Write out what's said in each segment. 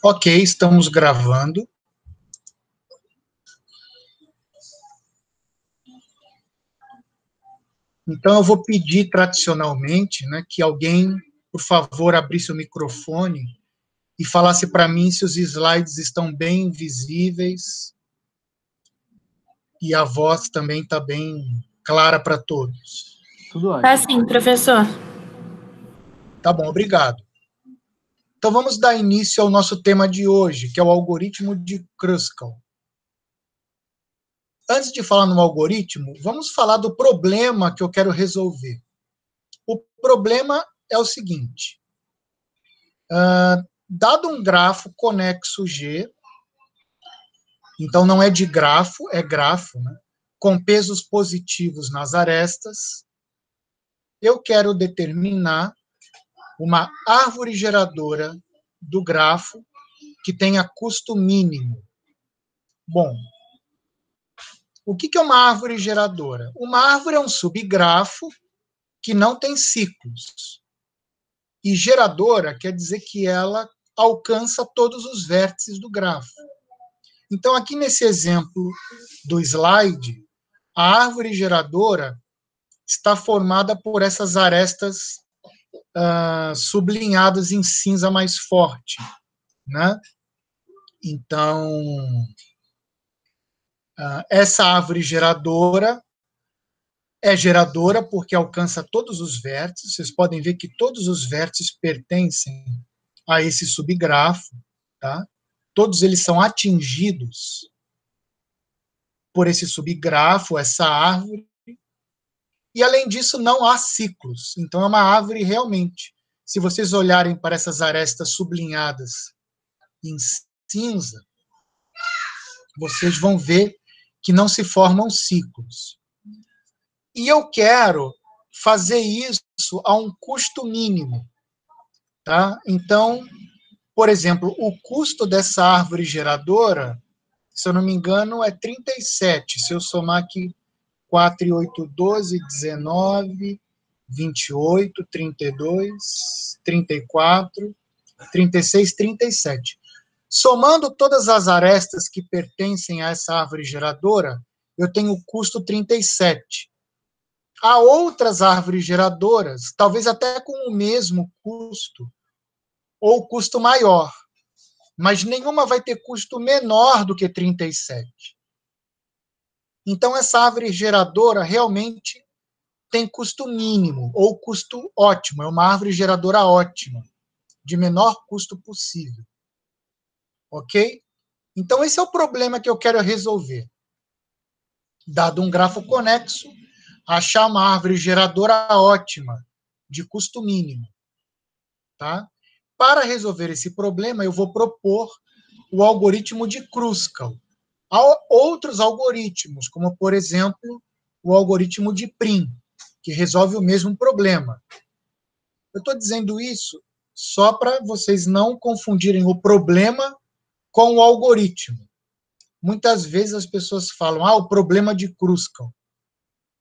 Ok, estamos gravando. Então, eu vou pedir tradicionalmente, né, que alguém, por favor, abrisse o microfone e falasse para mim se os slides estão bem visíveis e a voz também está bem clara para todos. Tudo ótimo. Tá sim, professor. Tá bom, obrigado. Então, vamos dar início ao nosso tema de hoje, que é o algoritmo de Kruskal. Antes de falar no algoritmo, vamos falar do problema que eu quero resolver. O problema é o seguinte. Dado um grafo conexo G, então não é de grafo, é grafo, né, com pesos positivos nas arestas, eu quero determinar uma árvore geradora do grafo que tenha custo mínimo. Bom, o que é uma árvore geradora? Uma árvore é um subgrafo que não tem ciclos. E geradora quer dizer que ela alcança todos os vértices do grafo. Então, aqui nesse exemplo do slide, a árvore geradora está formada por essas arestas sublinhadas em cinza mais forte, né? Então, essa árvore geradora é geradora porque alcança todos os vértices. Vocês podem ver que todos os vértices pertencem a esse subgrafo, tá? Todos eles são atingidos por esse subgrafo, essa árvore. E, além disso, não há ciclos. Então, é uma árvore realmente. Se vocês olharem para essas arestas sublinhadas em cinza, vocês vão ver que não se formam ciclos. E eu quero fazer isso a um custo mínimo. Tá? Então, por exemplo, o custo dessa árvore geradora, se eu não me engano, é 37. Se eu somar aqui 4 e 8, 12, 19, 28, 32, 34, 36, 37. Somando todas as arestas que pertencem a essa árvore geradora, eu tenho o custo 37. Há outras árvores geradoras, talvez até com o mesmo custo, ou custo maior, mas nenhuma vai ter custo menor do que 37. Então, essa árvore geradora realmente tem custo mínimo, ou custo ótimo, é uma árvore geradora ótima, de menor custo possível. Ok? Então, esse é o problema que eu quero resolver. Dado um grafo conexo, achar uma árvore geradora ótima, de custo mínimo. Tá? Para resolver esse problema, eu vou propor o algoritmo de Kruskal. Há outros algoritmos, como, por exemplo, o algoritmo de Prim, que resolve o mesmo problema. Eu estou dizendo isso só para vocês não confundirem o problema com o algoritmo. Muitas vezes as pessoas falam, o problema de Kruskal.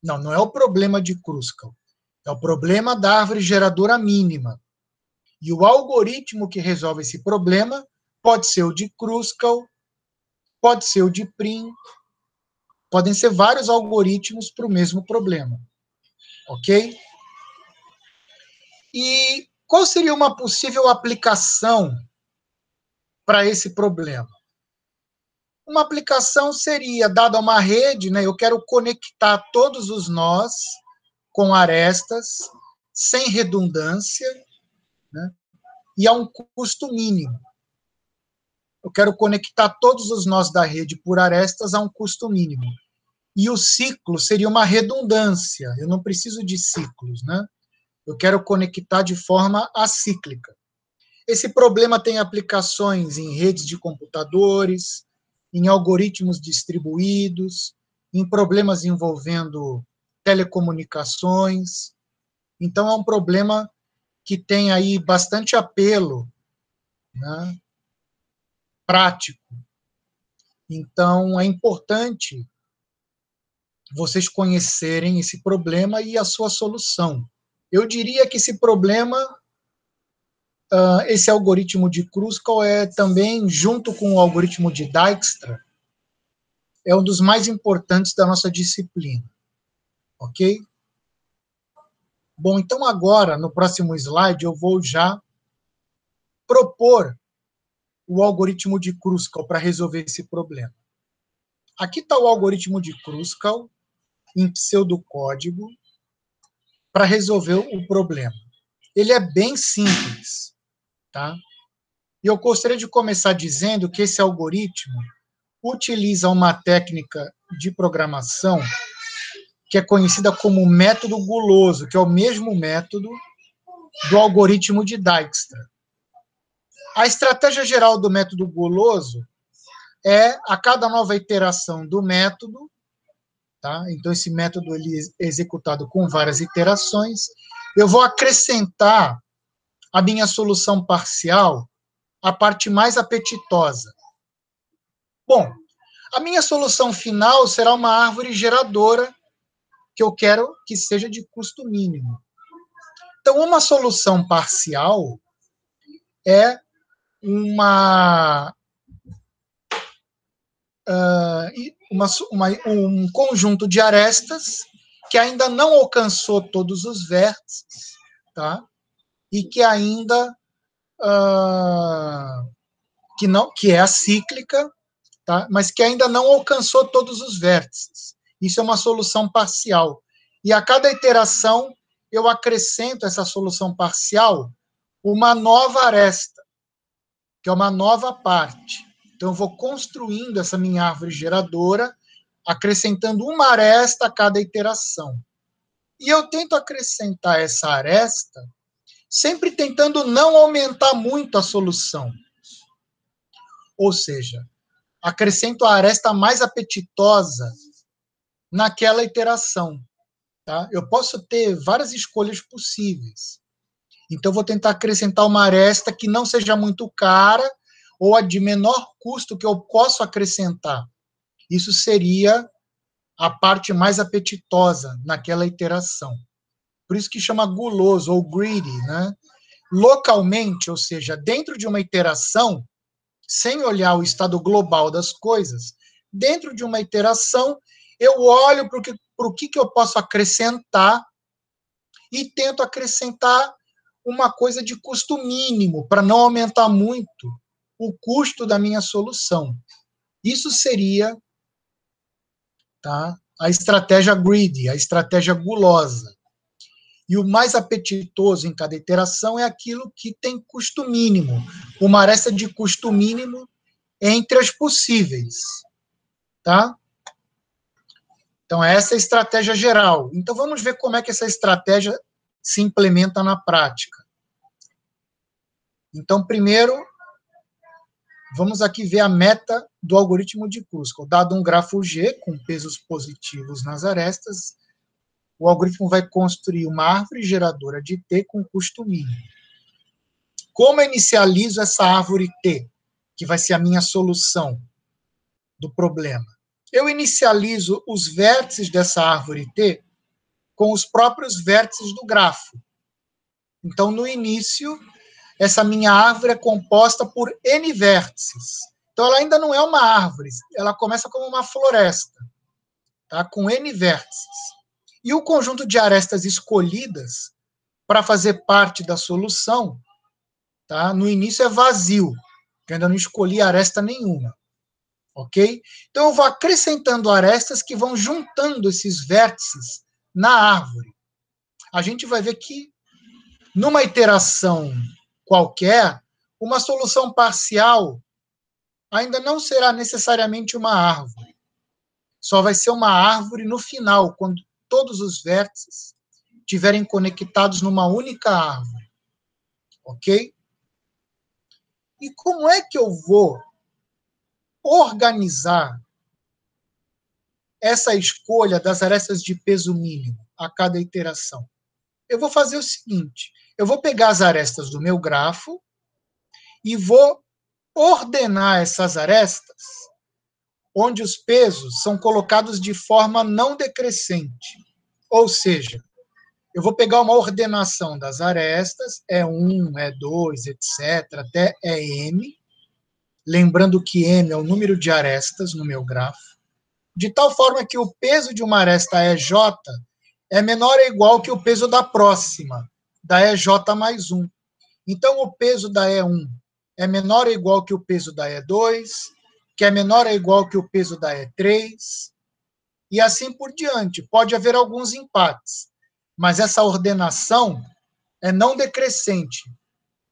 Não, não é o problema de Kruskal. É o problema da árvore geradora mínima. E o algoritmo que resolve esse problema pode ser o de Kruskal, pode ser o de Prim, podem ser vários algoritmos para o mesmo problema. Ok? E qual seria uma possível aplicação para esse problema? Uma aplicação seria, dada uma rede, né, eu quero conectar todos os nós com arestas, sem redundância, né, e a um custo mínimo. Eu quero conectar todos os nós da rede por arestas a um custo mínimo. E o ciclo seria uma redundância, eu não preciso de ciclos, né? Eu quero conectar de forma acíclica. Esse problema tem aplicações em redes de computadores, em algoritmos distribuídos, em problemas envolvendo telecomunicações. Então, é um problema que tem aí bastante apelo, né, prático. Então, é importante vocês conhecerem esse problema e a sua solução. Eu diria que esse problema esse algoritmo de Kruskal é também, junto com o algoritmo de Dijkstra, é um dos mais importantes da nossa disciplina. Ok? Bom, então agora, no próximo slide, eu vou já propor o algoritmo de Kruskal para resolver esse problema. Aqui está o algoritmo de Kruskal, em pseudocódigo, para resolver o problema. Ele é bem simples, tá? E eu gostaria de começar dizendo que esse algoritmo utiliza uma técnica de programação que é conhecida como método guloso, que é o mesmo método do algoritmo de Dijkstra. A estratégia geral do método guloso é, a cada nova iteração do método, tá? Então esse método ele é executado com várias iterações, eu vou acrescentar a minha solução parcial, a parte mais apetitosa. Bom, a minha solução final será uma árvore geradora que eu quero que seja de custo mínimo. Então, uma solução parcial é um conjunto de arestas que ainda não alcançou todos os vértices, tá? E que ainda que é a cíclica, tá? Mas que ainda não alcançou todos os vértices. Isso é uma solução parcial. E a cada iteração, eu acrescento essa solução parcial uma nova aresta, que é uma nova parte. Então, eu vou construindo essa minha árvore geradora, acrescentando uma aresta a cada iteração. E eu tento acrescentar essa aresta, sempre tentando não aumentar muito a solução. Ou seja, acrescento a aresta mais apetitosa naquela iteração. Tá? Eu posso ter várias escolhas possíveis. Então, vou tentar acrescentar uma aresta que não seja muito cara ou a de menor custo que eu posso acrescentar. Isso seria a parte mais apetitosa naquela iteração. Por isso que chama guloso ou greedy, né? Localmente, ou seja, dentro de uma iteração, sem olhar o estado global das coisas, dentro de uma iteração, eu olho para o que eu posso acrescentar e tento acrescentar uma coisa de custo mínimo, para não aumentar muito o custo da minha solução. Isso seria, tá, a estratégia greedy, a estratégia gulosa. E o mais apetitoso em cada iteração é aquilo que tem custo mínimo, uma aresta de custo mínimo entre as possíveis. Tá? Então, essa é a estratégia geral. Então, vamos ver como é que essa estratégia se implementa na prática. Então, primeiro, vamos aqui ver a meta do algoritmo de Kruskal. Dado um grafo G com pesos positivos nas arestas, o algoritmo vai construir uma árvore geradora de T com custo mínimo. Como eu inicializo essa árvore T, que vai ser a minha solução do problema? Eu inicializo os vértices dessa árvore T com os próprios vértices do grafo. Então, no início, essa minha árvore é composta por N vértices. Então, ela ainda não é uma árvore, ela começa como uma floresta, tá? Com N vértices. E o conjunto de arestas escolhidas para fazer parte da solução, tá? No início é vazio, eu ainda não escolhi aresta nenhuma. Ok? Então, eu vou acrescentando arestas que vão juntando esses vértices na árvore. A gente vai ver que, numa iteração qualquer, uma solução parcial ainda não será necessariamente uma árvore. Só vai ser uma árvore no final, quando todos os vértices estiverem conectados numa única árvore. Ok? E como é que eu vou organizar essa escolha das arestas de peso mínimo a cada iteração? Eu vou fazer o seguinte, eu vou pegar as arestas do meu grafo e vou ordenar essas arestas onde os pesos são colocados de forma não decrescente. Ou seja, eu vou pegar uma ordenação das arestas, E1, E2, etc., até EM, lembrando que M é o número de arestas no meu grafo, de tal forma que o peso de uma aresta EJ é menor ou igual que o peso da próxima, da EJ mais 1. Então, o peso da E1 é menor ou igual que o peso da E2, que é menor ou igual que o peso da E3, e assim por diante. Pode haver alguns empates, mas essa ordenação é não decrescente.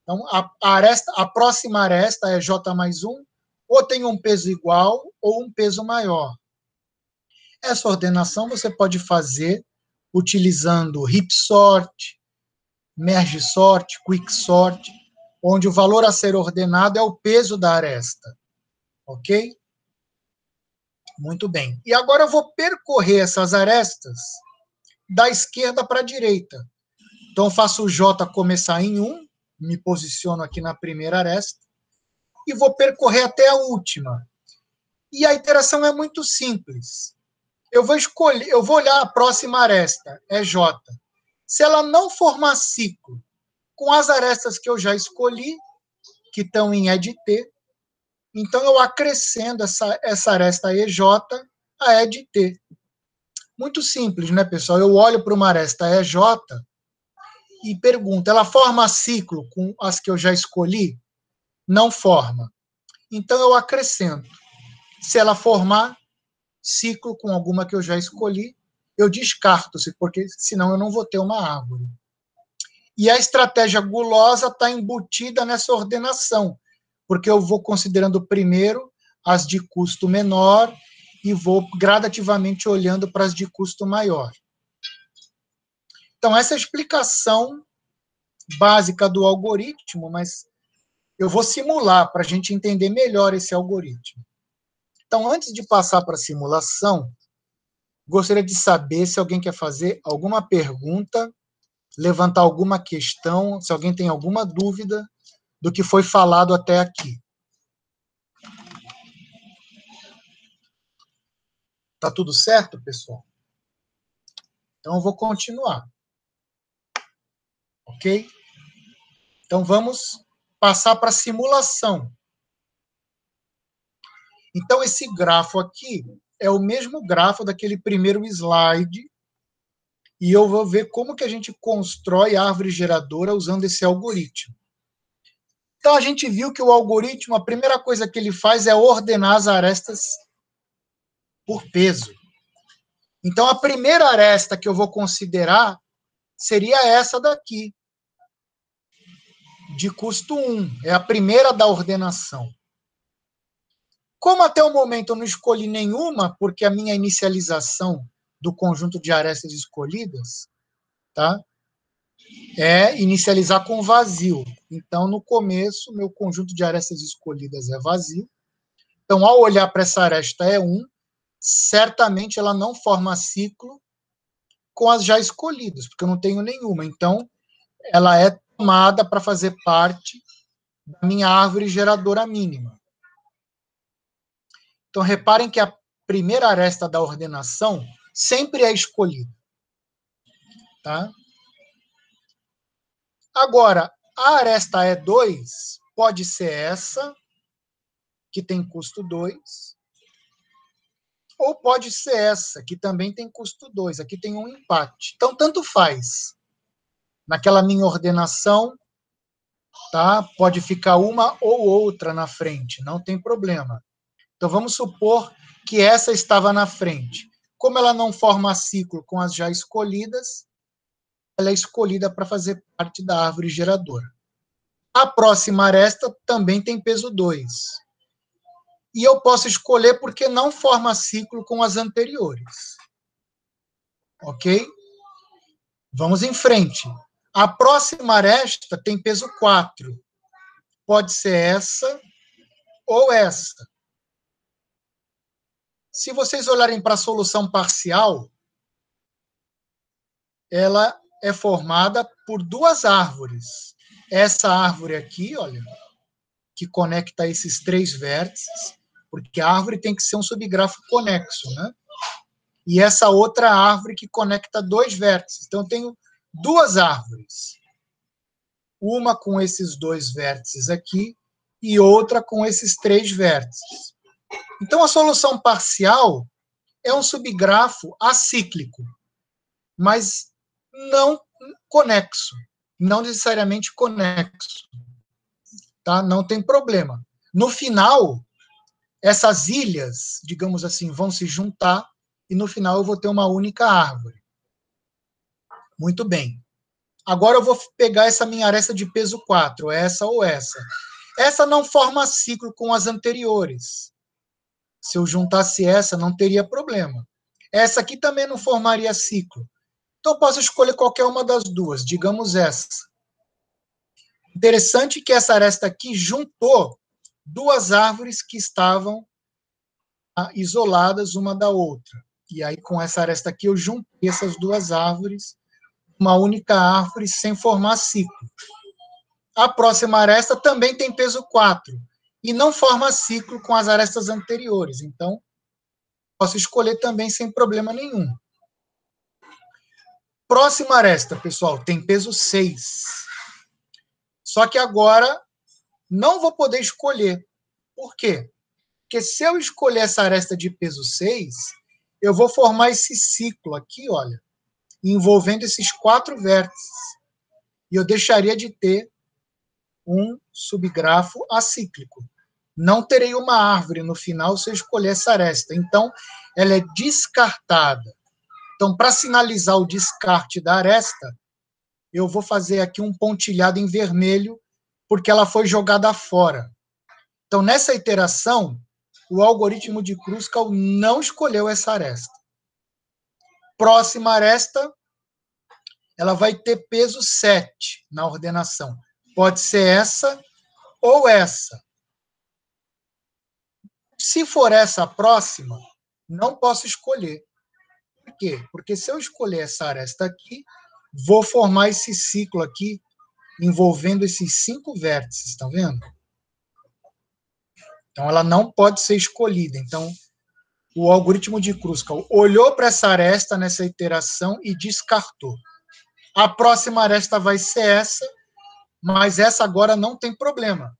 Então, a próxima aresta é J mais 1, ou tem um peso igual ou um peso maior. Essa ordenação você pode fazer utilizando heap sort, merge sort, quick sort, onde o valor a ser ordenado é o peso da aresta. Ok? Muito bem. E agora eu vou percorrer essas arestas da esquerda para a direita. Então, eu faço o J começar em 1, me posiciono aqui na primeira aresta, e vou percorrer até a última. E a iteração é muito simples. Eu vou olhar a próxima aresta, é J. Se ela não formar ciclo com as arestas que eu já escolhi, que estão em EDT, então eu acrescento essa aresta EJ a EDT. Muito simples, né, pessoal? Eu olho para uma aresta EJ e pergunto, ela forma ciclo com as que eu já escolhi? Não forma. Então eu acrescento. Se ela formar ciclo com alguma que eu já escolhi, eu descarto, porque senão eu não vou ter uma árvore. E a estratégia gulosa está embutida nessa ordenação, porque eu vou considerando primeiro as de custo menor e vou gradativamente olhando para as de custo maior. Então, essa é a explicação básica do algoritmo, mas eu vou simular para a gente entender melhor esse algoritmo. Então, antes de passar para a simulação, gostaria de saber se alguém quer fazer alguma pergunta, levantar alguma questão, se alguém tem alguma dúvida do que foi falado até aqui. Tá tudo certo, pessoal? Então, eu vou continuar. Ok? Então, vamos passar para a simulação. Então, esse grafo aqui é o mesmo grafo daquele primeiro slide, e eu vou ver como que a gente constrói a árvore geradora usando esse algoritmo. Então, a gente viu que o algoritmo, a primeira coisa que ele faz é ordenar as arestas por peso. Então, a primeira aresta que eu vou considerar seria essa daqui, de custo 1. É a primeira da ordenação. Como até o momento eu não escolhi nenhuma, porque a minha inicialização do conjunto de arestas escolhidas, tá, é inicializar com vazio. Então, no começo, meu conjunto de arestas escolhidas é vazio. Então, ao olhar para essa aresta E1, certamente ela não forma ciclo com as já escolhidas, porque eu não tenho nenhuma. Então, ela é tomada para fazer parte da minha árvore geradora mínima. Então, reparem que a primeira aresta da ordenação sempre é escolhida. Tá? Agora, a aresta E2 pode ser essa, que tem custo 2, ou pode ser essa, que também tem custo 2. Aqui tem um empate. Então, tanto faz. Naquela minha ordenação, tá? Pode ficar uma ou outra na frente, não tem problema. Então, vamos supor que essa estava na frente. Como ela não forma ciclo com as já escolhidas, ela é escolhida para fazer parte da árvore geradora. A próxima aresta também tem peso 2. E eu posso escolher porque não forma ciclo com as anteriores. Ok? Vamos em frente. A próxima aresta tem peso 4. Pode ser essa ou essa. Se vocês olharem para a solução parcial, ela é formada por duas árvores. Essa árvore aqui, olha, que conecta esses três vértices, porque a árvore tem que ser um subgrafo conexo, né? E essa outra árvore que conecta dois vértices. Então, eu tenho duas árvores. Uma com esses dois vértices aqui e outra com esses três vértices. Então, a solução parcial é um subgrafo acíclico, mas não conexo, não necessariamente conexo. Tá? Não tem problema. No final, essas ilhas, digamos assim, vão se juntar e no final eu vou ter uma única árvore. Muito bem. Agora eu vou pegar essa minha aresta de peso 4, essa ou essa. Essa não forma ciclo com as anteriores. Se eu juntasse essa, não teria problema. Essa aqui também não formaria ciclo. Então eu posso escolher qualquer uma das duas, digamos essa. Interessante que essa aresta aqui juntou duas árvores que estavam isoladas uma da outra. E aí, com essa aresta aqui, eu juntei essas duas árvores, uma única árvore, sem formar ciclo. A próxima aresta também tem peso 4, e não forma ciclo com as arestas anteriores. Então, posso escolher também sem problema nenhum. Próxima aresta, pessoal, tem peso 6. Só que agora não vou poder escolher. Por quê? Porque se eu escolher essa aresta de peso 6, eu vou formar esse ciclo aqui, olha, envolvendo esses 4 vértices. E eu deixaria de ter um subgrafo acíclico. Não terei uma árvore no final se eu escolher essa aresta. Então, ela é descartada. Então, para sinalizar o descarte da aresta, eu vou fazer aqui um pontilhado em vermelho, porque ela foi jogada fora. Então, nessa iteração, o algoritmo de Kruskal não escolheu essa aresta. Próxima aresta, ela vai ter peso 7 na ordenação. Pode ser essa ou essa. Se for essa próxima, não posso escolher. Por quê? Porque se eu escolher essa aresta aqui, vou formar esse ciclo aqui, envolvendo esses 5 vértices, estão vendo? Então, ela não pode ser escolhida. Então, o algoritmo de Kruskal olhou para essa aresta nessa iteração e descartou. A próxima aresta vai ser essa, mas essa agora não tem problema,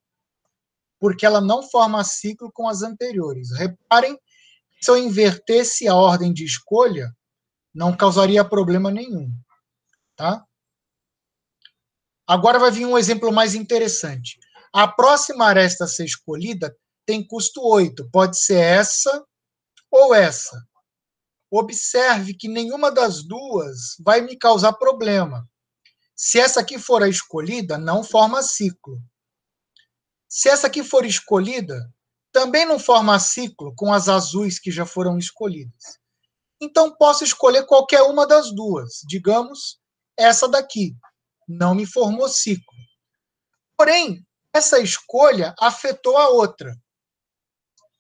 porque ela não forma ciclo com as anteriores. Reparem, se eu invertesse a ordem de escolha, não causaria problema nenhum. Tá? Agora vai vir um exemplo mais interessante. A próxima aresta a ser escolhida tem custo 8. Pode ser essa ou essa. Observe que nenhuma das duas vai me causar problema. Se essa aqui for a escolhida, não forma ciclo. Se essa aqui for escolhida, também não forma ciclo com as azuis que já foram escolhidas. Então, posso escolher qualquer uma das duas. Digamos, essa daqui. Não me formou ciclo. Porém, essa escolha afetou a outra.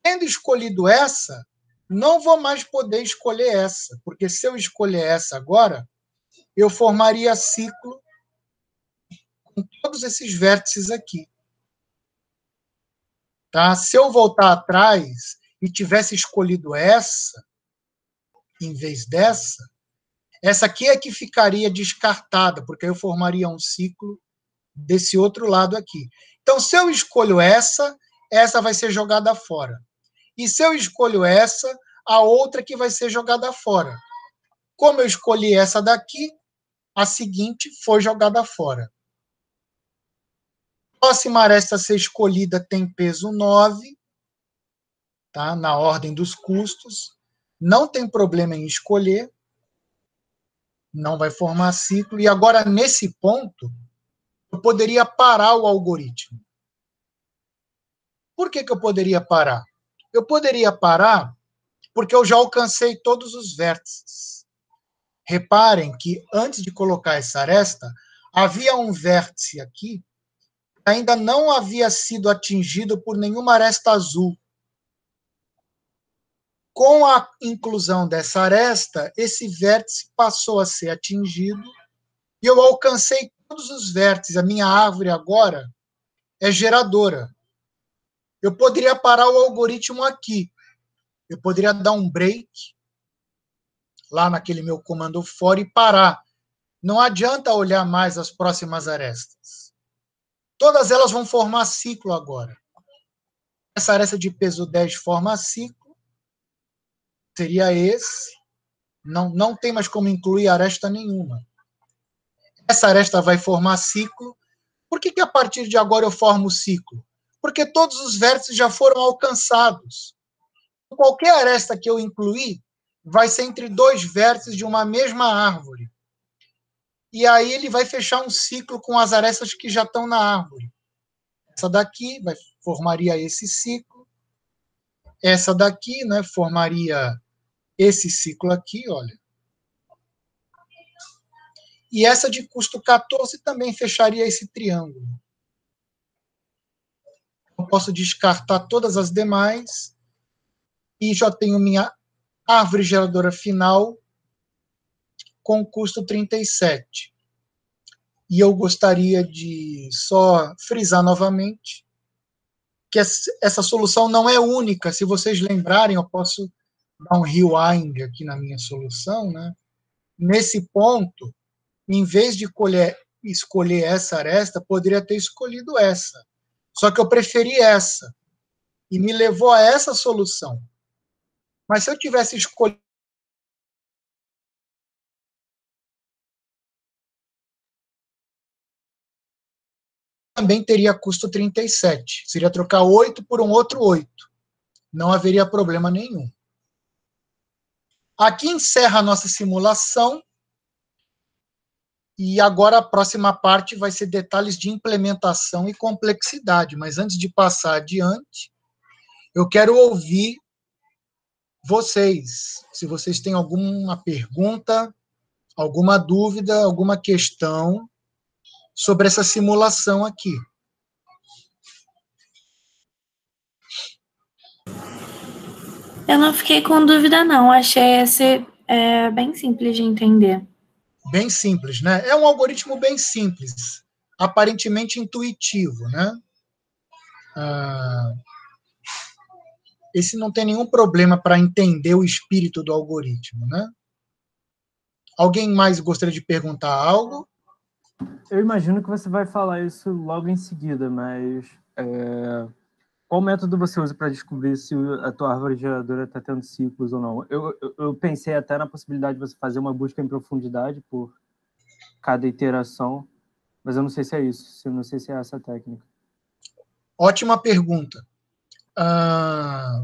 Tendo escolhido essa, não vou mais poder escolher essa, porque se eu escolher essa agora, eu formaria ciclo com todos esses vértices aqui. Tá? Se eu voltar atrás e tivesse escolhido essa, em vez dessa, essa aqui é que ficaria descartada, porque eu formaria um ciclo desse outro lado aqui. Então, se eu escolho essa, essa vai ser jogada fora. E se eu escolho essa, a outra que vai ser jogada fora. Como eu escolhi essa daqui, a seguinte foi jogada fora. A próxima aresta a ser escolhida tem peso 9, tá? Na ordem dos custos. Não tem problema em escolher. Não vai formar ciclo. E agora, nesse ponto, eu poderia parar o algoritmo. Por que eu poderia parar? Eu poderia parar porque eu já alcancei todos os vértices. Reparem que, antes de colocar essa aresta, havia um vértice aqui que ainda não havia sido atingido por nenhuma aresta azul. Com a inclusão dessa aresta, esse vértice passou a ser atingido e eu alcancei todos os vértices. A minha árvore agora é geradora. Eu poderia parar o algoritmo aqui. Eu poderia dar um break lá naquele meu comando for e parar Não adianta olhar mais as próximas arestas. Todas elas vão formar ciclo agora. Essa aresta de peso 10 forma ciclo, seria esse. Não tem mais como incluir aresta nenhuma. Essa aresta vai formar ciclo. Por que a partir de agora eu formo ciclo? Porque todos os vértices já foram alcançados. Qualquer aresta que eu incluir vai ser entre dois vértices de uma mesma árvore. E aí ele vai fechar um ciclo com as arestas que já estão na árvore. Essa daqui formaria esse ciclo. Essa daqui, né, formaria esse ciclo aqui, olha. E essa de custo 14 também fecharia esse triângulo. Eu posso descartar todas as demais e já tenho minha árvore geradora final com custo 37. E eu gostaria de só frisar novamente que essa solução não é única. Se vocês lembrarem, eu posso dar um rewind aqui na minha solução, né? Nesse ponto, em vez de escolher essa aresta, poderia ter escolhido essa. Só que eu preferi essa. E me levou a essa solução. Mas se eu tivesse escolhido, também teria custo 37. Seria trocar 8 por um outro 8. Não haveria problema nenhum. Aqui encerra a nossa simulação. E agora a próxima parte vai ser detalhes de implementação e complexidade. Mas antes de passar adiante, eu quero ouvir vocês. Se vocês têm alguma pergunta, alguma dúvida, alguma questão sobre essa simulação aqui. Eu não fiquei com dúvida, não. Achei esse bem simples de entender. Bem simples, né? É um algoritmo bem simples, aparentemente intuitivo, né? Esse não tem nenhum problema para entender o espírito do algoritmo, né? Alguém mais gostaria de perguntar algo? Eu imagino que você vai falar isso logo em seguida, mas qual método você usa para descobrir se a tua árvore geradora está tendo ciclos ou não? Eu pensei até na possibilidade de você fazer uma busca em profundidade por cada iteração, mas eu não sei se é isso, eu não sei se é essa a técnica. Ótima pergunta.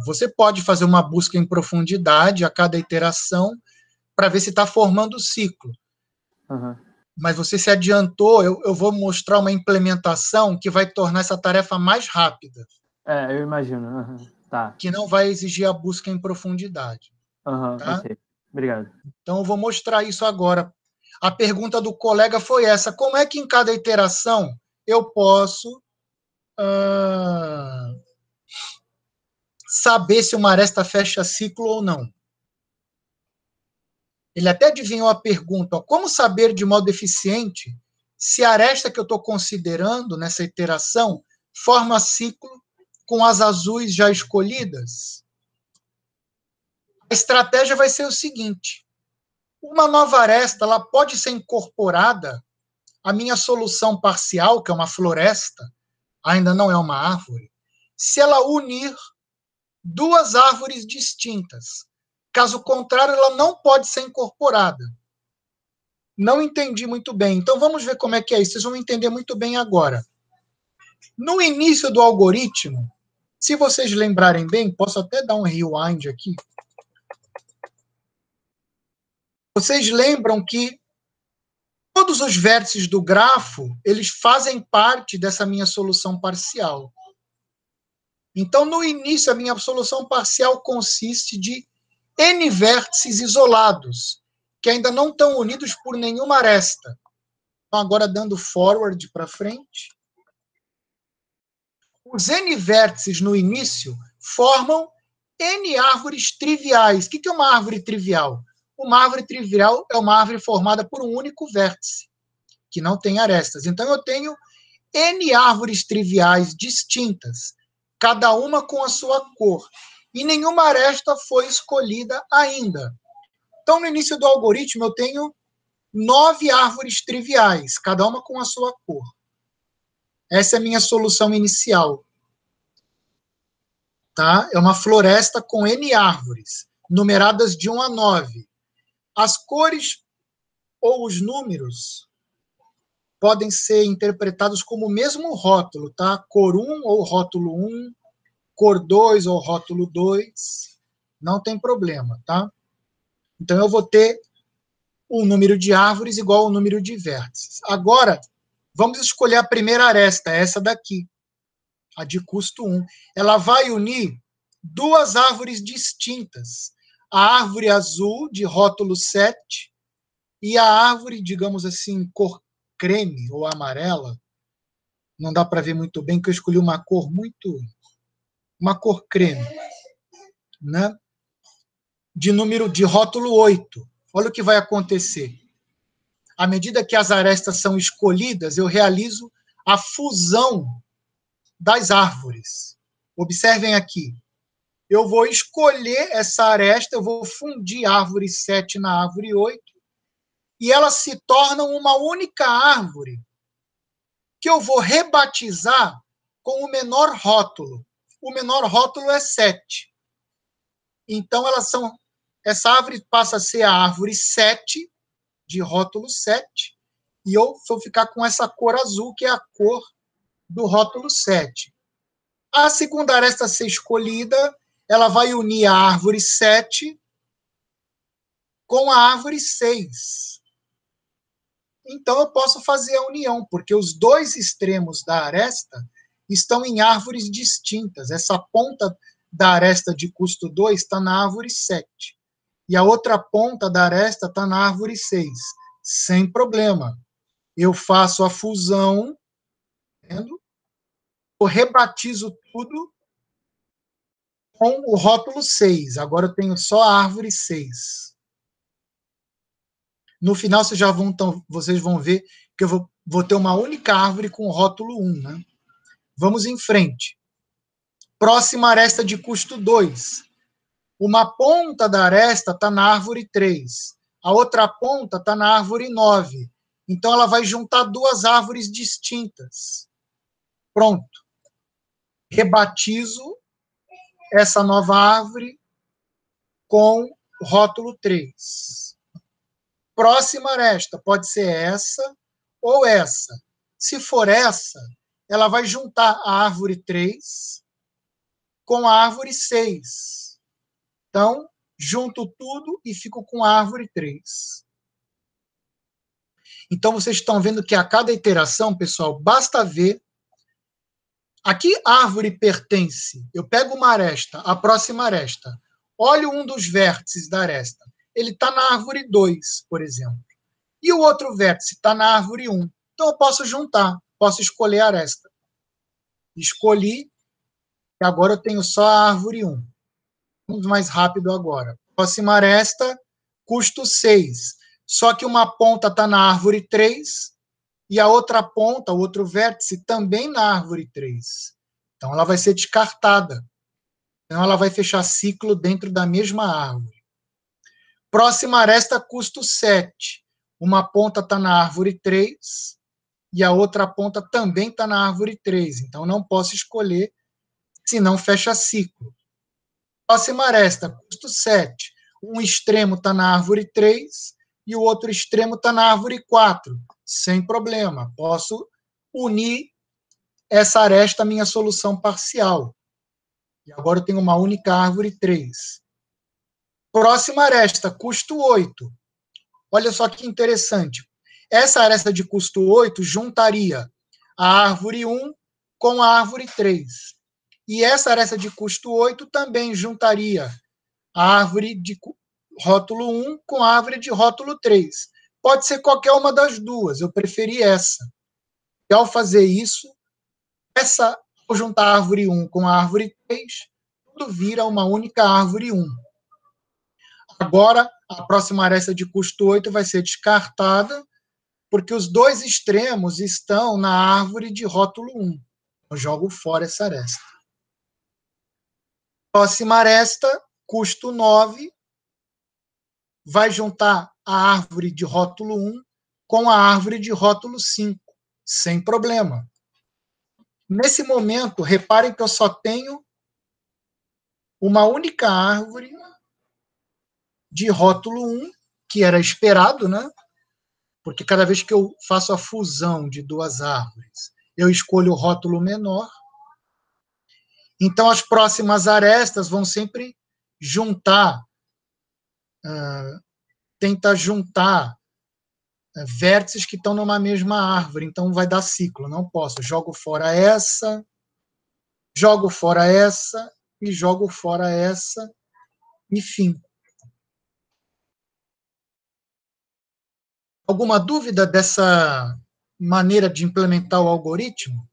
Você pode fazer uma busca em profundidade a cada iteração para ver se está formando o ciclo. Uhum. Mas você se adiantou, eu vou mostrar uma implementação que vai tornar essa tarefa mais rápida. Eu imagino. Uhum. Tá. Que não vai exigir a busca em profundidade. Tá? Ok, obrigado. Então, eu vou mostrar isso agora. A pergunta do colega foi essa: como é que em cada iteração eu posso saber se uma aresta fecha ciclo ou não? Ele até adivinhou a pergunta: como saber de modo eficiente se a aresta que eu estou considerando nessa iteração forma ciclo com as azuis já escolhidas? A estratégia vai ser o seguinte: uma nova aresta ela pode ser incorporada à minha solução parcial, que é uma floresta, ainda não é uma árvore, se ela unir duas árvores distintas. Caso contrário, ela não pode ser incorporada. Não entendi muito bem. Então, vamos ver como é que é isso. Vocês vão entender muito bem agora. No início do algoritmo, se vocês lembrarem bem, posso até dar um rewind aqui. Vocês lembram que todos os vértices do grafo, eles fazem parte dessa minha solução parcial. Então, no início, a minha solução parcial consiste de N vértices isolados, que ainda não estão unidos por nenhuma aresta. Então, agora dando forward para frente. Os N vértices no início formam N árvores triviais. O que é uma árvore trivial? Uma árvore trivial é uma árvore formada por um único vértice, que não tem arestas. Então, eu tenho N árvores triviais distintas, cada uma com a sua cor. E nenhuma aresta foi escolhida ainda. Então, no início do algoritmo, eu tenho 9 árvores triviais, cada uma com a sua cor. Essa é a minha solução inicial. Tá? É uma floresta com N árvores, numeradas de 1 a 9. As cores ou os números podem ser interpretados como o mesmo rótulo, tá? Cor 1 ou rótulo 1, cor 2 ou rótulo 2, não tem problema, tá? Então, eu vou ter o número de árvores igual ao número de vértices. Agora, vamos escolher a primeira aresta, essa daqui, a de custo 1. Ela vai unir duas árvores distintas. A árvore azul, de rótulo 7, e a árvore, digamos assim, cor creme ou amarela. Não dá para ver muito bem, que eu escolhi uma cor creme, né? De rótulo 8. Olha o que vai acontecer. À medida que as arestas são escolhidas, eu realizo a fusão das árvores. Observem aqui. Eu vou escolher essa aresta, eu vou fundir a árvore 7 na árvore 8, e elas se tornam uma única árvore, que eu vou rebatizar com o menor rótulo. O menor rótulo é 7. Então, essa árvore passa a ser a árvore 7, de rótulo 7, e eu vou ficar com essa cor azul, que é a cor do rótulo 7. A segunda aresta a ser escolhida, ela vai unir a árvore 7 com a árvore 6. Então, eu posso fazer a união, porque os dois extremos da aresta estão em árvores distintas. Essa ponta da aresta de custo 2 está na árvore 7. E a outra ponta da aresta está na árvore 6. Sem problema. Eu faço a fusão, entendeu? Eu rebatizo tudo com o rótulo 6. Agora eu tenho só a árvore 6. No final, vocês vão ver que eu vou ter uma única árvore com o rótulo 1. Né? Vamos em frente. Próxima aresta de custo 2. Uma ponta da aresta está na árvore 3. A outra ponta está na árvore 9. Então, ela vai juntar duas árvores distintas. Pronto. Rebatizo essa nova árvore com o rótulo 3. Próxima aresta pode ser essa ou essa. Se for essa, ela vai juntar a árvore 3 com a árvore 6. Então, junto tudo e fico com a árvore 3. Então, vocês estão vendo que a cada iteração, pessoal, basta ver a que árvore pertence. Eu pego uma aresta, a próxima aresta. Olho um dos vértices da aresta. Ele está na árvore 2, por exemplo. E o outro vértice está na árvore 1. Então, eu posso juntar, posso escolher a aresta. Escolhi, e agora eu tenho só a árvore 1. Vamos mais rápido agora. Próxima aresta, custo 6. Só que uma ponta está na árvore 3 e a outra ponta, o outro vértice, também na árvore 3. Então, ela vai ser descartada. Então, ela vai fechar ciclo dentro da mesma árvore. Próxima aresta, custo 7. Uma ponta está na árvore 3 e a outra ponta também está na árvore 3. Então, não posso escolher, senão fecha ciclo. Próxima aresta, custo 7. Um extremo está na árvore 3 e o outro extremo está na árvore 4. Sem problema. Posso unir essa aresta à minha solução parcial. E agora eu tenho uma única árvore 3. Próxima aresta, custo 8. Olha só que interessante. Essa aresta de custo 8 juntaria a árvore 1 com a árvore 3. E essa aresta de custo 8 também juntaria a árvore de rótulo 1 com a árvore de rótulo 3. Pode ser qualquer uma das duas, eu preferi essa. E ao fazer isso, ao juntar a árvore 1 com a árvore 3, tudo vira uma única árvore 1. Agora, a próxima aresta de custo 8 vai ser descartada, porque os dois extremos estão na árvore de rótulo 1. Eu jogo fora essa aresta. Próxima aresta, custo 9. vai juntar a árvore de rótulo 1 com a árvore de rótulo 5, sem problema. Nesse momento, reparem que eu só tenho uma única árvore de rótulo 1, que era esperado, né? Porque cada vez que eu faço a fusão de duas árvores, eu escolho o rótulo menor. Então, as próximas arestas vão sempre juntar, tentar juntar vértices que estão numa mesma árvore. Então, vai dar ciclo, não posso. Jogo fora essa, jogo fora essa, e jogo fora essa, e fim. Alguma dúvida dessa maneira de implementar o algoritmo?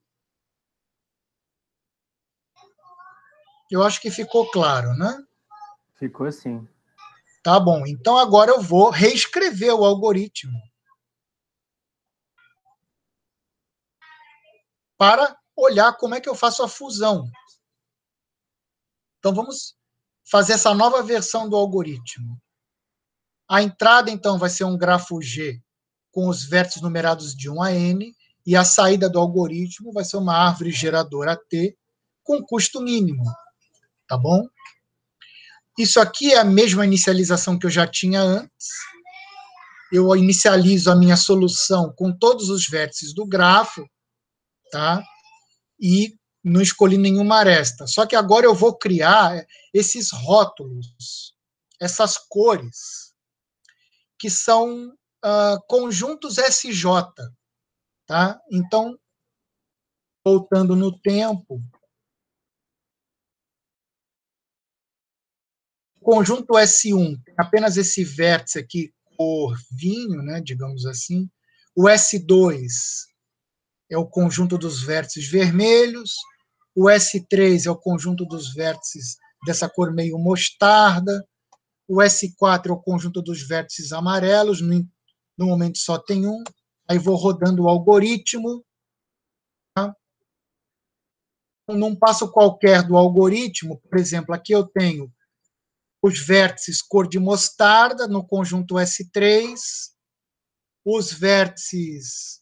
Eu acho que ficou claro, né? Ficou assim. Tá bom. Então, agora eu vou reescrever o algoritmo para olhar como é que eu faço a fusão. Então, vamos fazer essa nova versão do algoritmo. A entrada, então, vai ser um grafo G com os vértices numerados de 1 a n, e a saída do algoritmo vai ser uma árvore geradora T com custo mínimo. Tá bom? Isso aqui é a mesma inicialização que eu já tinha antes. Eu inicializo a minha solução com todos os vértices do grafo, tá? E não escolhi nenhuma aresta. Só que agora eu vou criar esses rótulos, essas cores, que são conjuntos SJ, tá? Então, voltando no tempo, o conjunto S1 tem apenas esse vértice aqui, cor vinho, né, digamos assim. O S2 é o conjunto dos vértices vermelhos. O S3 é o conjunto dos vértices dessa cor meio mostarda. O S4 é o conjunto dos vértices amarelos. No momento só tem um. Aí vou rodando o algoritmo. Tá? Num passo qualquer do algoritmo, por exemplo, aqui eu tenho os vértices cor de mostarda no conjunto S3, os vértices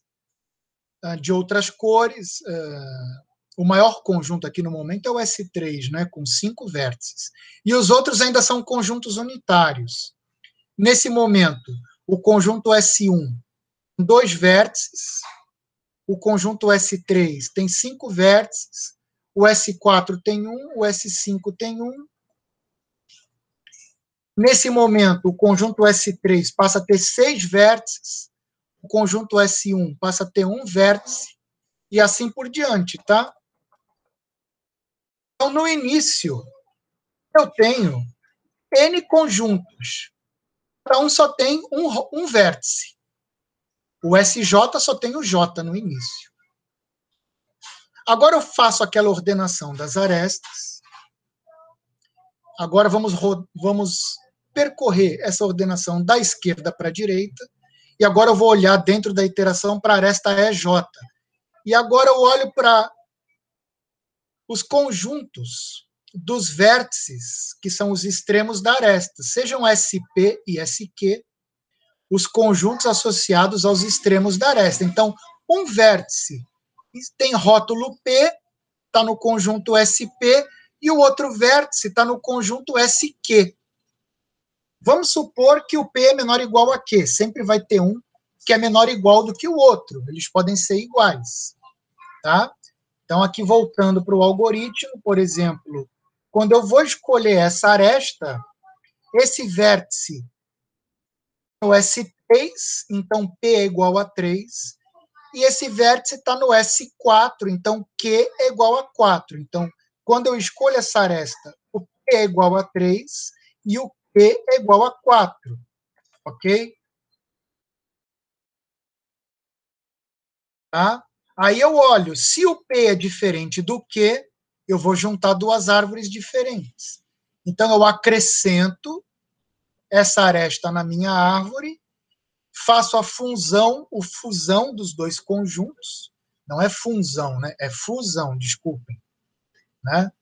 de outras cores. O maior conjunto aqui no momento é o S3, né, com 5 vértices. E os outros ainda são conjuntos unitários. Nesse momento, o conjunto S1 tem 2 vértices, o conjunto S3 tem 5 vértices, o S4 tem 1, o S5 tem 1. Nesse momento, o conjunto S3 passa a ter 6 vértices, o conjunto S1 passa a ter 1 vértice, e assim por diante, tá? Então, no início, eu tenho N conjuntos. Cada um só tem um vértice. O SJ só tem o J no início. Agora eu faço aquela ordenação das arestas. Agora vamos percorrer essa ordenação da esquerda para a direita. E agora eu vou olhar dentro da iteração para a aresta EJ. E agora eu olho para os conjuntos dos vértices, que são os extremos da aresta, sejam SP e SQ, os conjuntos associados aos extremos da aresta. Então, um vértice tem rótulo P, está no conjunto SP, e o outro vértice está no conjunto SQ. Vamos supor que o P é menor ou igual a Q. Sempre vai ter um que é menor ou igual do que o outro. Eles podem ser iguais. Tá? Então, aqui voltando para o algoritmo, por exemplo, quando eu vou escolher essa aresta, esse vértice é o S3, então P é igual a 3, e esse vértice está no S4, então Q é igual a 4. Então, quando eu escolho essa aresta, o P é igual a 3 e o Q é igual a 4. Ok? Tá? Aí eu olho, se o P é diferente do Q, eu vou juntar duas árvores diferentes. Então, eu acrescento essa aresta na minha árvore, faço a fusão dos dois conjuntos. Não é função, né? É fusão, desculpem. Né?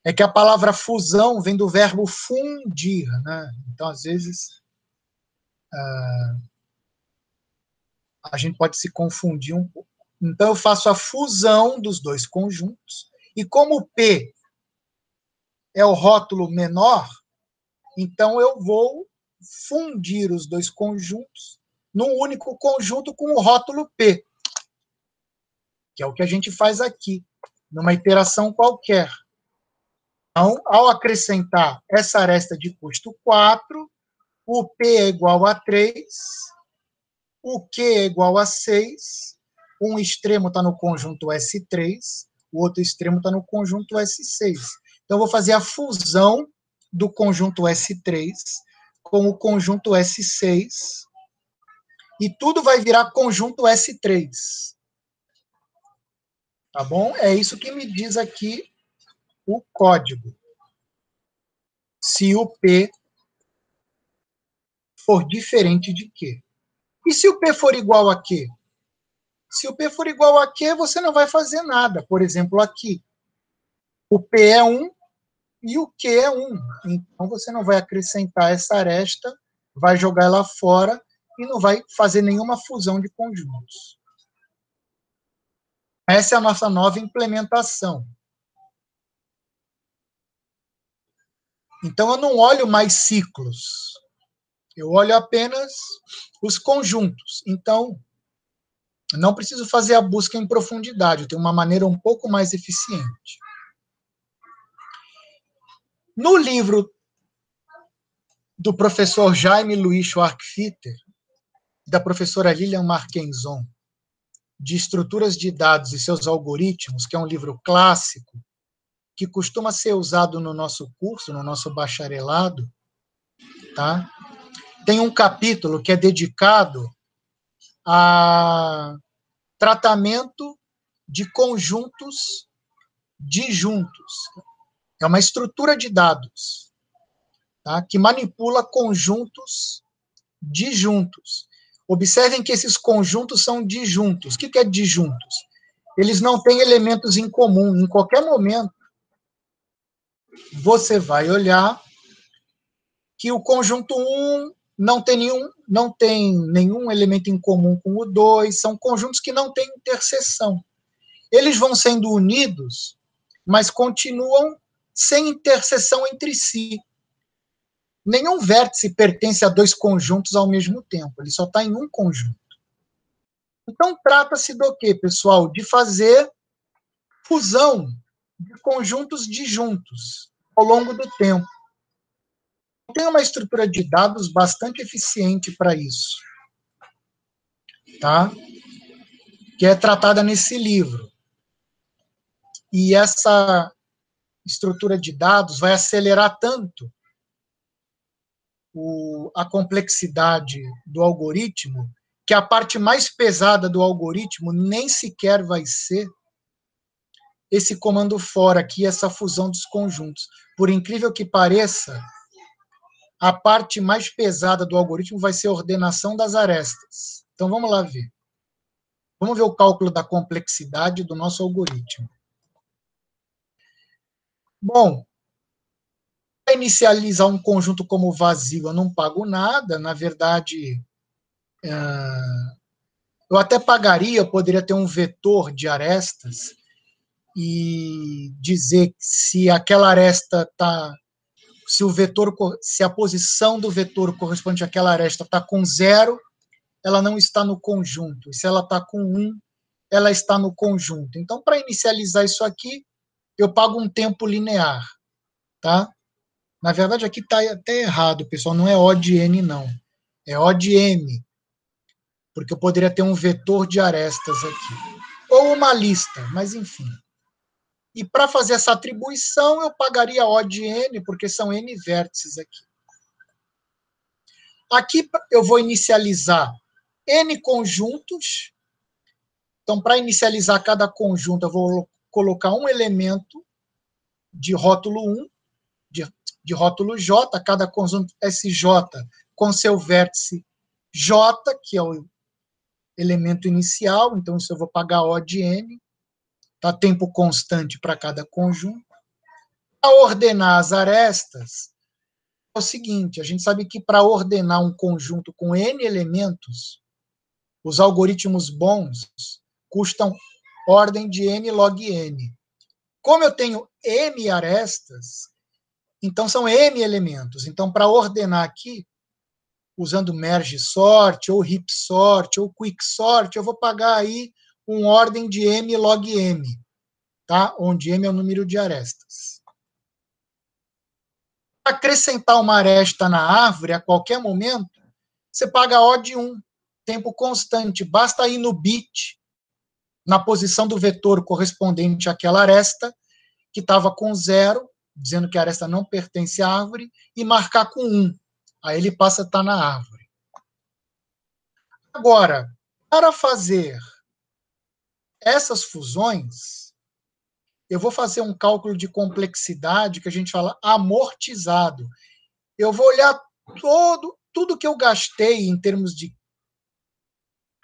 É que a palavra fusão vem do verbo fundir. Né? Então, às vezes, a gente pode se confundir um pouco. Então, eu faço a fusão dos dois conjuntos, e como P é o rótulo menor, então eu vou fundir os dois conjuntos num único conjunto com o rótulo P, que é o que a gente faz aqui, numa iteração qualquer. Então, ao acrescentar essa aresta de custo 4, o P é igual a 3, o Q é igual a 6, um extremo está no conjunto S3, o outro extremo está no conjunto S6. Então, eu vou fazer a fusão do conjunto S3 com o conjunto S6, e tudo vai virar conjunto S3. Tá bom? É isso que me diz aqui o código. Se o P for diferente de Q. E se o P for igual a Q? Se o P for igual a Q, você não vai fazer nada. Por exemplo, aqui. O P é 1 e o Q é 1. Então, você não vai acrescentar essa aresta, vai jogar ela fora e não vai fazer nenhuma fusão de conjuntos. Essa é a nossa nova implementação. Então, eu não olho mais ciclos. Eu olho apenas os conjuntos. Então, não preciso fazer a busca em profundidade. Eu tenho uma maneira um pouco mais eficiente. No livro do professor Jaime Luiz Schwarkfitter, da professora Lilian Marquenzon, de Estruturas de Dados e Seus Algoritmos, que é um livro clássico, que costuma ser usado no nosso curso, no nosso bacharelado, tá? Tem um capítulo que é dedicado a tratamento de conjuntos disjuntos. É uma estrutura de dados, tá? Que manipula conjuntos disjuntos. Observem que esses conjuntos são disjuntos. O que é disjuntos? Eles não têm elementos em comum. Em qualquer momento, você vai olhar que o conjunto 1 não tem nenhum elemento em comum com o 2, são conjuntos que não têm interseção. Eles vão sendo unidos, mas continuam sem interseção entre si. Nenhum vértice pertence a dois conjuntos ao mesmo tempo, ele só está em um conjunto. Então, trata-se do quê, pessoal? De fazer fusão de conjuntos disjuntos ao longo do tempo. Tem uma estrutura de dados bastante eficiente para isso, tá? Que é tratada nesse livro. E essa estrutura de dados vai acelerar tanto a complexidade do algoritmo, que a parte mais pesada do algoritmo nem sequer vai ser esse comando for aqui, essa fusão dos conjuntos. Por incrível que pareça, a parte mais pesada do algoritmo vai ser a ordenação das arestas. Então, vamos lá ver. Vamos ver o cálculo da complexidade do nosso algoritmo. Bom, para inicializar um conjunto como vazio, eu não pago nada. Na verdade, eu até pagaria, eu poderia ter um vetor de arestas e dizer se aquela aresta está... Se a posição do vetor correspondente àquela aresta está com 0, ela não está no conjunto. E se ela está com 1, ela está no conjunto. Então, para inicializar isso aqui, eu pago um tempo linear. Tá? Na verdade, aqui está até errado, pessoal. Não é O de N, não. É O de M. Porque eu poderia ter um vetor de arestas aqui. Ou uma lista, mas enfim. E para fazer essa atribuição, eu pagaria O de N, porque são N vértices aqui. Aqui eu vou inicializar N conjuntos. Então, para inicializar cada conjunto, eu vou colocar um elemento de rótulo 1, de rótulo J, cada conjunto SJ com seu vértice J, que é o elemento inicial. Então, isso eu vou pagar O de N. Tá, tempo constante para cada conjunto. Para ordenar as arestas, o seguinte, a gente sabe que para ordenar um conjunto com n elementos, os algoritmos bons custam ordem de n log n. Como eu tenho m arestas, então são m elementos. Então, para ordenar aqui, usando merge sort, ou heap sort, ou quick sort, eu vou pagar aí uma ordem de m log m, tá? Onde m é o número de arestas. Para acrescentar uma aresta na árvore, a qualquer momento, você paga O de 1, tempo constante. Basta ir no bit, na posição do vetor correspondente àquela aresta, que estava com 0, dizendo que a aresta não pertence à árvore, e marcar com 1. Aí ele passa a estar na árvore. Agora, para fazer essas fusões, eu vou fazer um cálculo de complexidade que a gente fala amortizado. Eu vou olhar tudo que eu gastei em termos de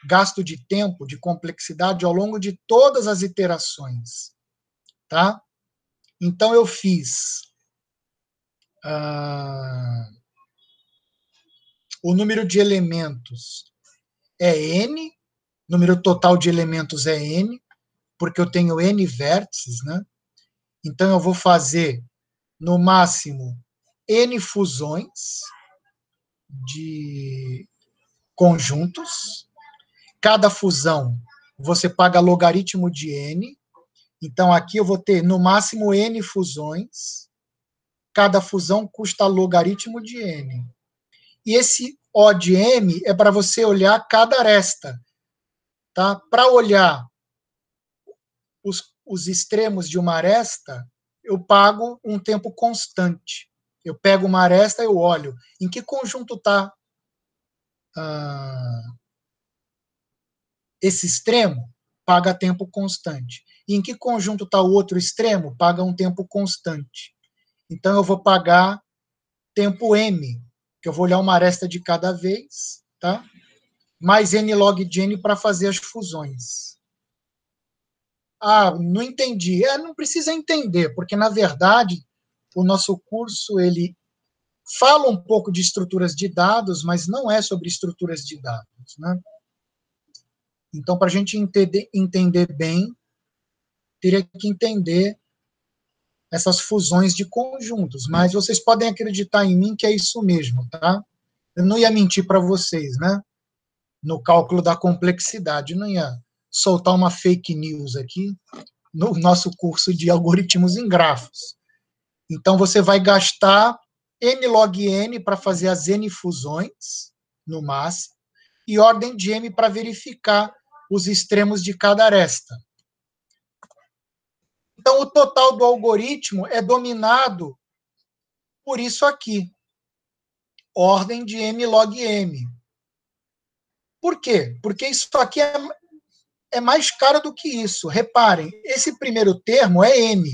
gasto de tempo, de complexidade, ao longo de todas as iterações. Tá? Então, eu fiz o número de elementos é n, número total de elementos é n, porque eu tenho n vértices, né? Então, eu vou fazer, no máximo, n fusões de conjuntos. Cada fusão, você paga logaritmo de n. Então, aqui eu vou ter, no máximo, n fusões. Cada fusão custa logaritmo de n. E esse O de m é para você olhar cada aresta. Tá? Para olhar os extremos de uma aresta, eu pago um tempo constante. Eu pego uma aresta e eu olho. Em que conjunto está esse extremo? Paga tempo constante. E em que conjunto está o outro extremo? Paga um tempo constante. Então, eu vou pagar tempo m, que eu vou olhar uma aresta de cada vez, tá? Mais n log de n para fazer as fusões. Ah, não entendi. Não precisa entender, porque, na verdade, o nosso curso ele fala um pouco de estruturas de dados, mas não é sobre estruturas de dados, né? Então, para a gente entender bem, teria que entender essas fusões de conjuntos. Mas vocês podem acreditar em mim que é isso mesmo, tá? Eu não ia mentir para vocês, né? No cálculo da complexidade, eu não ia soltar uma fake news aqui no nosso curso de algoritmos em grafos. Então, você vai gastar n log n para fazer as n fusões, no máximo, e ordem de m para verificar os extremos de cada aresta. Então, o total do algoritmo é dominado por isso aqui, ordem de m log m. Por quê? Porque isso aqui é mais caro do que isso. Reparem, esse primeiro termo é m.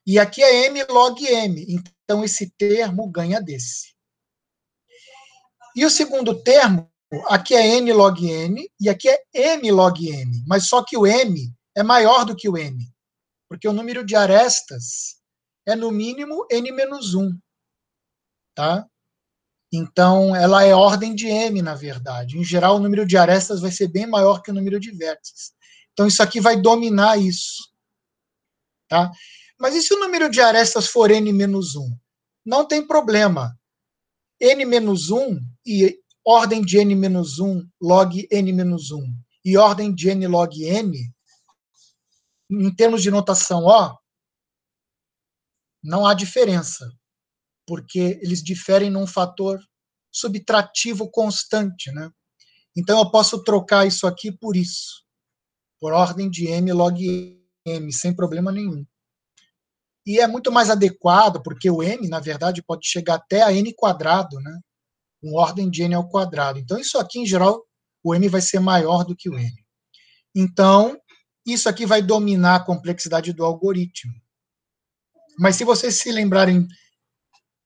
E aqui é m log m. Então, esse termo ganha desse. E o segundo termo, aqui é n log n, e aqui é m log m. Mas só que o m é maior do que o n. Porque o número de arestas é, no mínimo, n-1. Tá? Então, ela é ordem de m, na verdade. Em geral, o número de arestas vai ser bem maior que o número de vértices. Então, isso aqui vai dominar isso. Tá? Mas e se o número de arestas for n-1? Não tem problema. n-1 e ordem de n-1 log n-1 e ordem de n log n, em termos de notação O, não há diferença, porque eles diferem num fator subtrativo constante, né? Então, eu posso trocar isso aqui por isso, por ordem de m log m, sem problema nenhum. E é muito mais adequado, porque o m, na verdade, pode chegar até a n quadrado, né? Com ordem de n ao quadrado. Então, isso aqui, em geral, o m vai ser maior do que o n. Então, isso aqui vai dominar a complexidade do algoritmo. Mas se vocês se lembrarem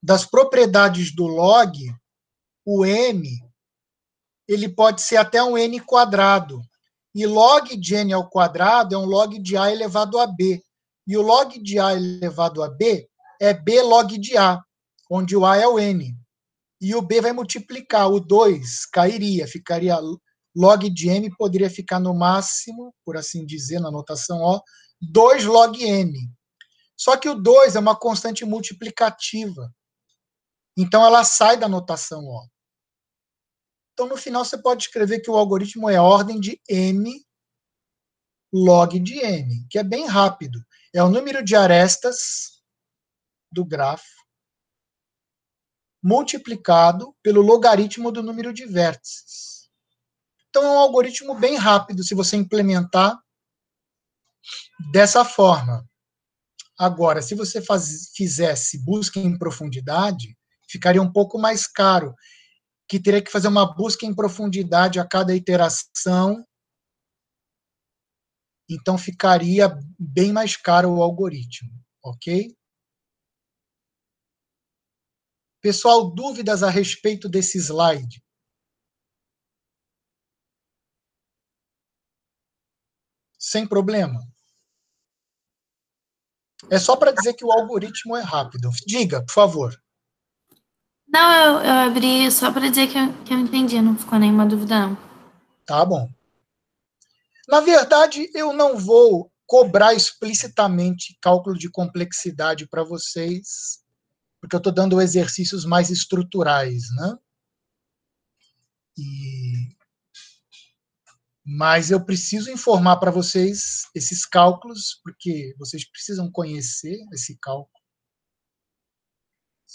das propriedades do log, o m ele pode ser até um n quadrado. E log de n ao quadrado é um log de a elevado a b. E o log de a elevado a b é b log de a. onde o A é o N. E o B vai multiplicar. O 2 cairia, ficaria log de M, poderia ficar no máximo, por assim dizer, na notação O, 2 log N. Só que o 2 é uma constante multiplicativa. Então, ela sai da notação O. Então, no final, você pode escrever que o algoritmo é a ordem de M log de N, que é bem rápido. É o número de arestas do grafo multiplicado pelo logaritmo do número de vértices. Então, é um algoritmo bem rápido se você implementar dessa forma. Agora, se você fizesse busca em profundidade, ficaria um pouco mais caro, que teria que fazer uma busca em profundidade a cada iteração, então ficaria bem mais caro o algoritmo, ok? Pessoal, dúvidas a respeito desse slide? Sem problema. É só para dizer que o algoritmo é rápido. Diga, por favor. Não, eu abri só para dizer que eu entendi, não ficou nenhuma dúvida, não. Tá bom. Na verdade, eu não vou cobrar explicitamente cálculo de complexidade para vocês, porque eu estou dando exercícios mais estruturais, né? Mas eu preciso informar para vocês esses cálculos, porque vocês precisam conhecer esse cálculo.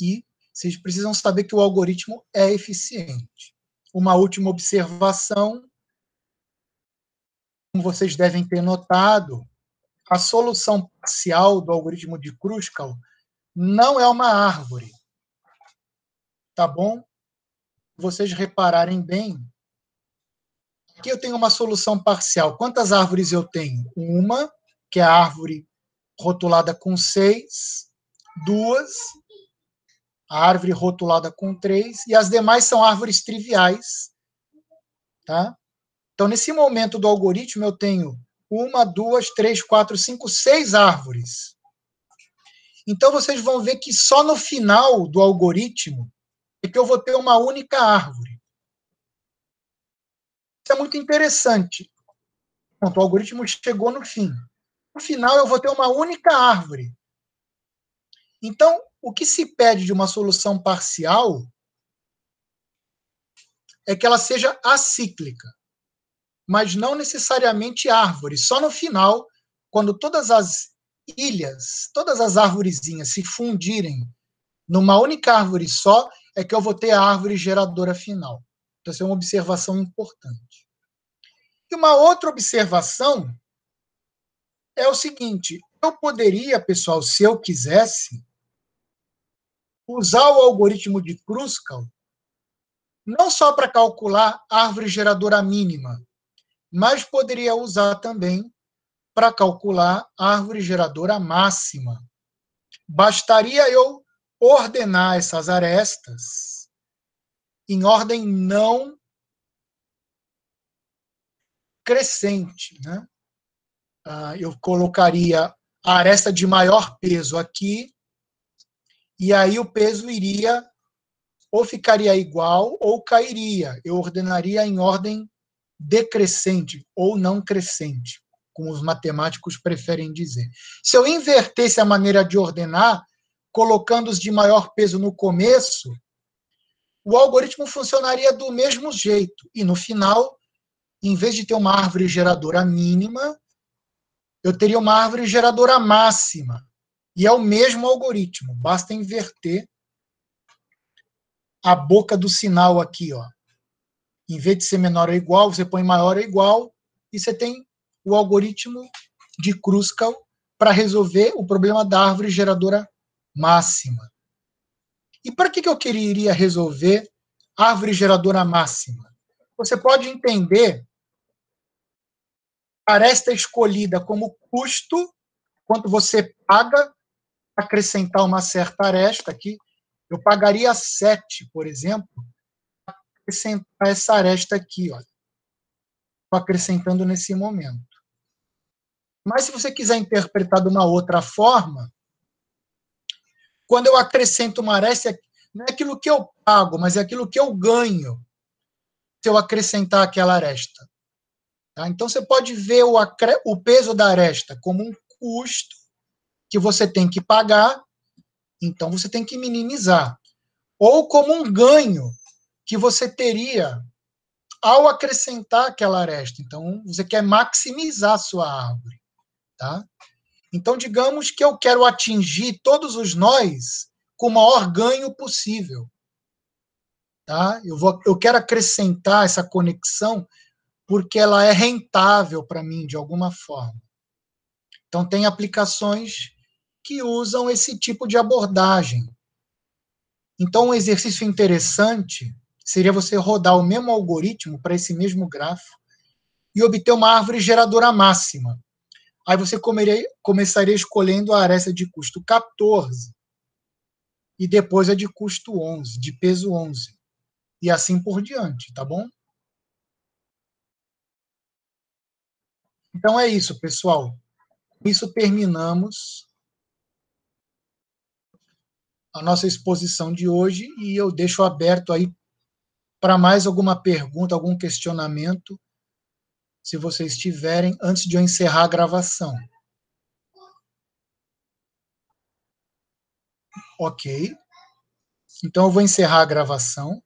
E vocês precisam saber que o algoritmo é eficiente. Uma última observação, como vocês devem ter notado, a solução parcial do algoritmo de Kruskal não é uma árvore. Tá bom? Vocês repararem bem, aqui eu tenho uma solução parcial. Quantas árvores eu tenho? Uma, que é a árvore rotulada com 6, 2, a árvore rotulada com 3, e as demais são árvores triviais. Tá? Então, nesse momento do algoritmo, eu tenho 1, 2, 3, 4, 5, 6 árvores. Então, vocês vão ver que só no final do algoritmo é que eu vou ter uma única árvore. Isso é muito interessante. Pronto, o algoritmo chegou no fim. No final, eu vou ter uma única árvore. Então, o que se pede de uma solução parcial é que ela seja acíclica, mas não necessariamente árvore. Só no final, quando todas as ilhas, todas as arvorezinhas se fundirem numa única árvore só, é que eu vou ter a árvore geradora final. Então, essa é uma observação importante. E uma outra observação é o seguinte: eu poderia, pessoal, se eu quisesse, usar o algoritmo de Kruskal não só para calcular a árvore geradora mínima, mas poderia usar também para calcular a árvore geradora máxima. Bastaria eu ordenar essas arestas em ordem não crescente, né? Eu colocaria a aresta de maior peso aqui, e aí o peso iria ou ficaria igual ou cairia. Eu ordenaria em ordem decrescente ou não crescente, como os matemáticos preferem dizer. Se eu invertesse a maneira de ordenar, colocando os de maior peso no começo, o algoritmo funcionaria do mesmo jeito. E no final, em vez de ter uma árvore geradora mínima, eu teria uma árvore geradora máxima. E é o mesmo algoritmo, basta inverter a boca do sinal aqui, ó. Em vez de ser menor ou igual, você põe maior ou igual, e você tem o algoritmo de Kruskal para resolver o problema da árvore geradora máxima. E para que eu queria resolver a árvore geradora máxima? Você pode entender a aresta escolhida como custo, quanto você paga para acrescentar uma certa aresta aqui. Eu pagaria 7, por exemplo, para acrescentar essa aresta aqui, ó. Estou acrescentando nesse momento. Mas se você quiser interpretar de uma outra forma, Quando eu acrescento uma aresta, não é aquilo que eu pago, mas é aquilo que eu ganho se eu acrescentar aquela aresta. Tá? Então, você pode ver o peso da aresta como um custo que você tem que pagar, então você tem que minimizar. Ou como um ganho que você teria ao acrescentar aquela aresta. Então, você quer maximizar a sua árvore. Tá? Então, digamos que eu quero atingir todos os nós com o maior ganho possível. Tá? Eu quero acrescentar essa conexão porque ela é rentável para mim, de alguma forma. Então, tem aplicações que usam esse tipo de abordagem. Então, um exercício interessante seria você rodar o mesmo algoritmo para esse mesmo grafo e obter uma árvore geradora máxima. Aí você começaria escolhendo a aresta de custo 14 e depois a de custo 11, de peso 11. E assim por diante, tá bom? Então é isso, pessoal. Com isso terminamos a nossa exposição de hoje e eu deixo aberto aí para mais alguma pergunta, algum questionamento, se vocês tiverem, antes de eu encerrar a gravação. Ok. Então eu vou encerrar a gravação.